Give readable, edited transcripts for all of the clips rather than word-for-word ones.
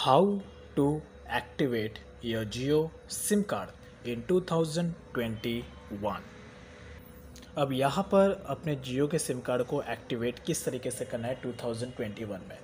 How to activate your Jio SIM card in 2021। अब यहाँ पर अपने जियो के सिम कार्ड को एक्टिवेट किस तरीके से करना है 2021 में।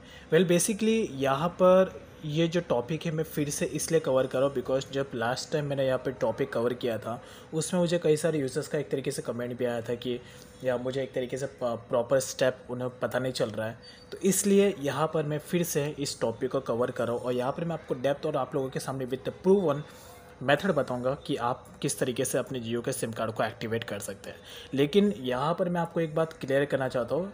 बेसिकली यहाँ पर ये जो टॉपिक है मैं फिर से इसलिए कवर कर रहा हूँ बिकॉज जब लास्ट टाइम मैंने यहाँ पे टॉपिक कवर किया था उसमें मुझे कई सारे यूज़र्स का एक तरीके से कमेंट भी आया था कि या मुझे एक तरीके से प्रॉपर स्टेप उन्हें पता नहीं चल रहा है, तो इसलिए यहाँ पर मैं फिर से इस टॉपिक को कवर कर रहा हूँ और यहाँ पर मैं आपको डेप्थ और आप लोगों के सामने विद प्रूवन मेथड बताऊंगा कि आप किस तरीके से अपने जियो के सिम कार्ड को एक्टिवेट कर सकते हैं। लेकिन यहाँ पर मैं आपको एक बात क्लियर करना चाहता हूँ,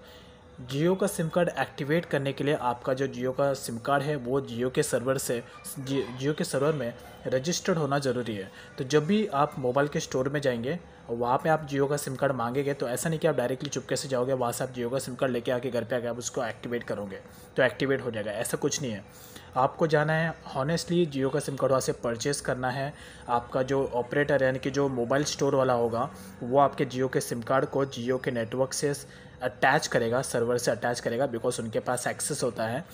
जियो का सिम कार्ड एक्टिवेट करने के लिए आपका जो जियो का सिम कार्ड है वो जियो के सर्वर में रजिस्टर्ड होना ज़रूरी है। तो जब भी आप मोबाइल के स्टोर में जाएंगे और वहाँ पे आप जियो का सिम कार्ड मांगेंगे तो ऐसा नहीं कि आप डायरेक्टली चुपके से जाओगे, वहाँ से आप जियो का सिम कार्ड लेके आके घर पे आके आप उसको एक्टिवेट करोगे तो एक्टिवेट हो जाएगा, ऐसा कुछ नहीं है। आपको जाना है हॉनेस्टली जियो का सिम कार्ड वहाँ से परचेज़ करना है। आपका जो ऑपरेटर यानी कि जो मोबाइल स्टोर वाला होगा वो आपके जियो के सिम कार्ड को जियो के नेटवर्क से अटैच करेगा, सर्वर से अटैच करेगा बिकॉज उनके पास एक्सेस होता है।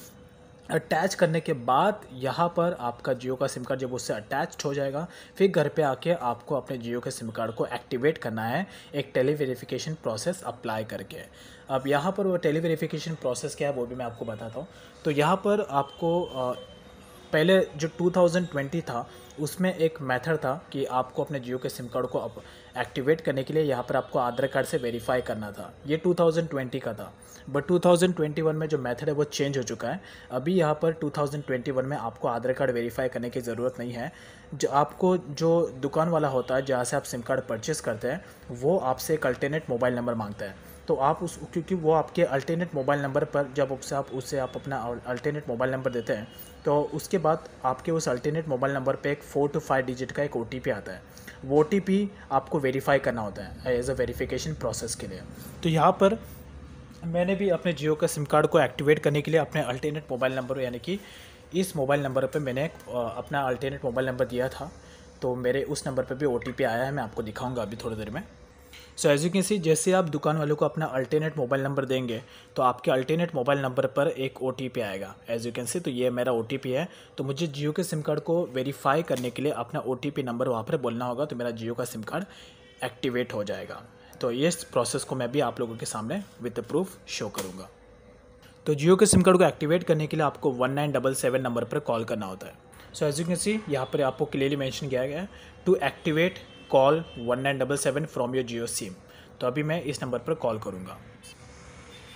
अटैच करने के बाद यहाँ पर आपका जियो का सिम कार्ड जब उससे अटैच्ड हो जाएगा फिर घर पे आके आपको अपने जियो के सिम कार्ड को एक्टिवेट करना है एक टेली वेरिफिकेशन प्रोसेस अप्लाई करके। अब यहाँ पर वो टेली वेरिफिकेशन प्रोसेस क्या है वो भी मैं आपको बताता हूँ। तो यहाँ पर आपको पहले जो 2020 था उसमें एक मेथड था कि आपको अपने जियो के सिम कार्ड को एक्टिवेट करने के लिए यहाँ पर आपको आधार कार्ड से वेरीफाई करना था, ये 2020 का था। बट 2021 में जो मेथड है वो चेंज हो चुका है। अभी यहाँ पर 2021 में आपको आधार कार्ड वेरीफाई करने की ज़रूरत नहीं है। जो दुकान वाला होता है जहाँ से आप सिम कार्ड परचेज़ करते हैं वो आपसे एक अल्टरनेट मोबाइल नंबर मांगता है, तो आप क्योंकि वो आपके अल्टरनेट मोबाइल नंबर पर जब उसे आप अपना अल्टरनेट मोबाइल नंबर देते हैं तो उसके बाद आपके उस अल्टरनेट मोबाइल नंबर पे एक 4 to 5 डिजिट का एक OTP आता है। वो OTP आपको वेरीफाई करना होता है एज अ वेरिफिकेशन प्रोसेस के लिए। तो यहाँ पर मैंने भी अपने जियो का सिम कार्ड को एक्टिवेट करने के लिए अपने अल्टरनेट मोबाइल नंबर यानी कि इस मोबाइल नंबर पर मैंने अपना अल्टरनेट मोबाइल नंबर दिया था, तो मेरे उस नंबर पर भी OTP आया है, मैं आपको दिखाऊँगा अभी थोड़ी देर में। So as you can see, जैसे आप दुकान वालों को अपना अल्टरनेट मोबाइल नंबर देंगे तो आपके अल्टरनेट मोबाइल नंबर पर एक OTP आएगा एज यू कैन सी। तो ये मेरा OTP है, तो मुझे जियो के सिम कार्ड को वेरीफाई करने के लिए अपना OTP नंबर वहाँ पर बोलना होगा तो मेरा जियो का सिम कार्ड एक्टिवेट हो जाएगा। तो ये प्रोसेस को मैं भी आप लोगों के सामने विद प्रूफ शो करूँगा। तो जियो के सिम कार्ड को एक्टिवेट करने के लिए आपको 1977 नंबर पर कॉल करना होता है। So as you can see यहाँ पर आपको क्लियरली मेंशन किया गया है to activate call 1977 from your Jio SIM. तो अभी मैं इस नंबर पर कॉल करूँगा।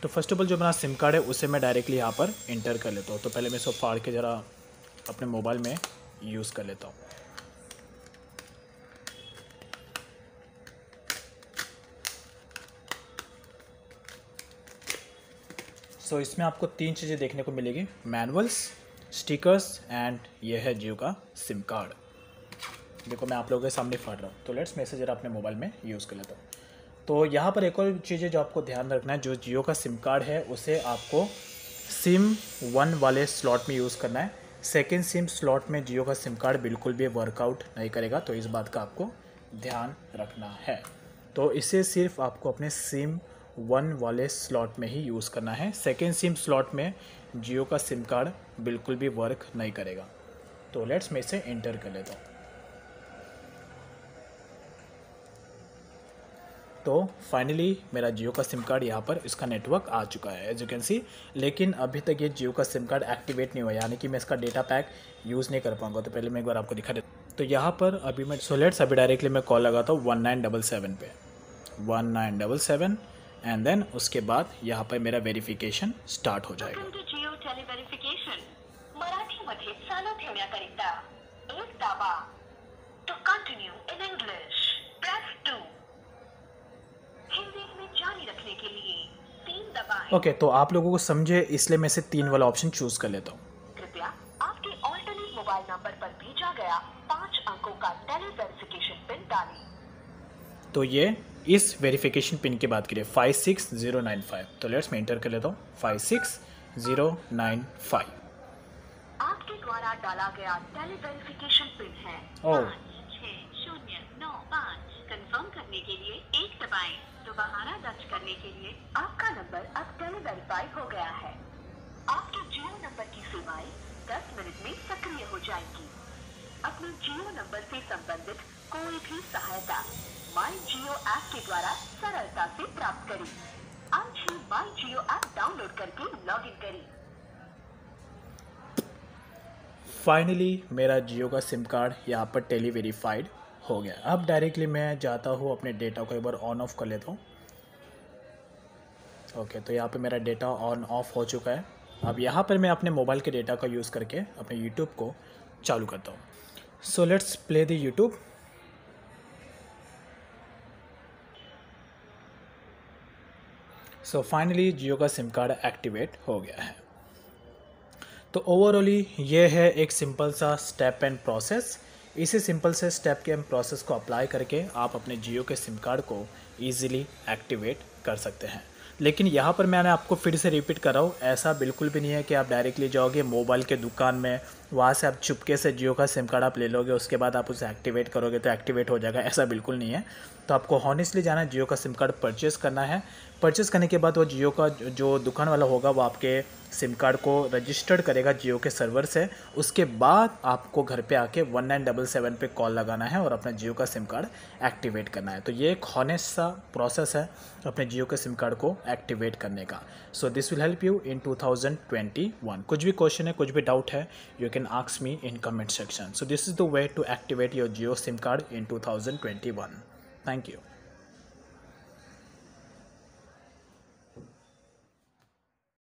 तो फर्स्ट ऑफ ऑल जो मेरा सिम कार्ड है उसे मैं डायरेक्टली यहाँ पर इंटर कर लेता हूँ। तो पहले मैं इसको फाड़ के ज़रा अपने मोबाइल में यूज़ कर लेता हूँ। सो इसमें आपको 3 चीज़ें देखने को मिलेगी, मैनुअल्स, स्टिकर्स एंड ये है जियो का सिम कार्ड। देखो मैं आप लोगों के सामने फाड़ रहा हूँ। तो लेट्स मैं इसे ज़रा अपने मोबाइल में यूज़ कर लेता हूँ। तो यहाँ पर एक और चीज़ है जो आपको ध्यान रखना है, जो जियो का सिम कार्ड है उसे आपको सिम 1 वाले स्लॉट में यूज़ करना है। सेकेंड सिम स्लॉट में जियो का सिम कार्ड बिल्कुल भी वर्कआउट नहीं करेगा, तो इस बात का आपको ध्यान रखना है। तो इसे सिर्फ आपको अपने सिम 1 वाले स्लॉट में ही यूज़ करना है। सेकेंड सिम स्लॉट में जियो का सिम कार्ड बिल्कुल भी वर्क नहीं करेगा। तो लेट्स मैं इसे एंटर कर लेता हूँ। तो फाइनली मेरा जियो का सिम कार्ड यहाँ पर इसका नेटवर्क आ चुका है एज यू कैन सी। लेकिन अभी तक ये जियो का सिम कार्ड एक्टिवेट नहीं हुआ, यानी कि मैं इसका डेटा पैक यूज़ नहीं कर पाऊंगा। तो पहले मैं एक बार आपको दिखा देता। तो यहाँ पर अभी मैं लेट्स अभी डायरेक्टली मैं कॉल लगाता हूँ 1977 पे, 1977 एंड देन उसके बाद यहाँ पर मेरा वेरिफिकेशन स्टार्ट हो जाएगा। जियो टेली वेरिफिकेशन मराठीमध्ये चालू ठेवण्याकरिता एक दाबा। To continue in English press 2। Hindi में जारी रखने के लिए 3 दबाएं। ओके, तो आप लोगों को समझे इसलिए मैं से 3 वाला ऑप्शन चूज कर लेता हूँ। कृपया आपके ऑल्टरनेट मोबाइल नंबर पर भेजा गया 5 अंकों का टेली वेरिफिकेशन पिन डालें। तो ये इस वेरिफिकेशन पिन की बात करिए 56095। तो लेट्स मैं एंटर कर लेता हूँ 56095। आपके द्वारा डाला गया टेली वेरिफिकेशन पिन है 56095। कंफर्म करने के लिए 1 दबाएं। दोबारा दर्ज करने के लिए आपका नंबर अब टेली वेरीफाई हो गया है। आपके जियो नंबर की सेवाएं 10 मिनट में सक्रिय हो जाएंगी। अपने जियो नंबर से संबंधित कोई भी सहायता माई जियो ऐप के द्वारा सरलता से प्राप्त करें। आज ही माई जियो ऐप डाउनलोड करके लॉग इन करें। फाइनली मेरा जियो का सिम कार्ड यहाँ पर टेली वेरीफाइड हो गया। अब डायरेक्टली मैं जाता हूँ अपने डेटा को एक बार ऑन ऑफ कर लेता हूँ। ओके, तो यहाँ पे मेरा डेटा ऑन ऑफ हो चुका है। अब यहाँ पर मैं अपने मोबाइल के डेटा का यूज़ करके अपने यूट्यूब को चालू करता हूँ। So let's play the YouTube. So finally Jio का सिम कार्ड एक्टिवेट हो गया है। तो ओवरऑली ये है एक सिंपल सा स्टेप एंड प्रोसेस। इसी सिंपल से स्टेप के प्रोसेस को अप्लाई करके आप अपने जियो के सिम कार्ड को ईजिली एक्टिवेट कर सकते हैं। लेकिन यहाँ पर मैंने आपको फिर से रिपीट कर रहा हूँ, ऐसा बिल्कुल भी नहीं है कि आप डायरेक्टली जाओगे मोबाइल के दुकान में, वहाँ से आप चुपके से जियो का सिम कार्ड आप ले लोगे, उसके बाद आप उसे एक्टिवेट करोगे तो एक्टिवेट हो जाएगा। ऐसा बिल्कुल नहीं है। तो आपको हॉनेस्टली जाना है, जियो का सिम कार्ड परचेज़ करना है। परचेज़ करने के बाद वो जियो का जो दुकान वाला होगा वो आपके सिम कार्ड को रजिस्टर्ड करेगा जियो के सर्वर से। उसके बाद आपको घर पे आके 1977 पे कॉल लगाना है और अपना जियो का सिम कार्ड एक्टिवेट करना है। तो ये एक हॉनेस्ट सा प्रोसेस है अपने जियो के सिम कार्ड को एक्टिवेट करने का। So this will help you in 2021। कुछ भी क्वेश्चन है, कुछ भी डाउट है, you can ask me in comment section. So this is the way to activate your Jio SIM card in 2021. Thank you.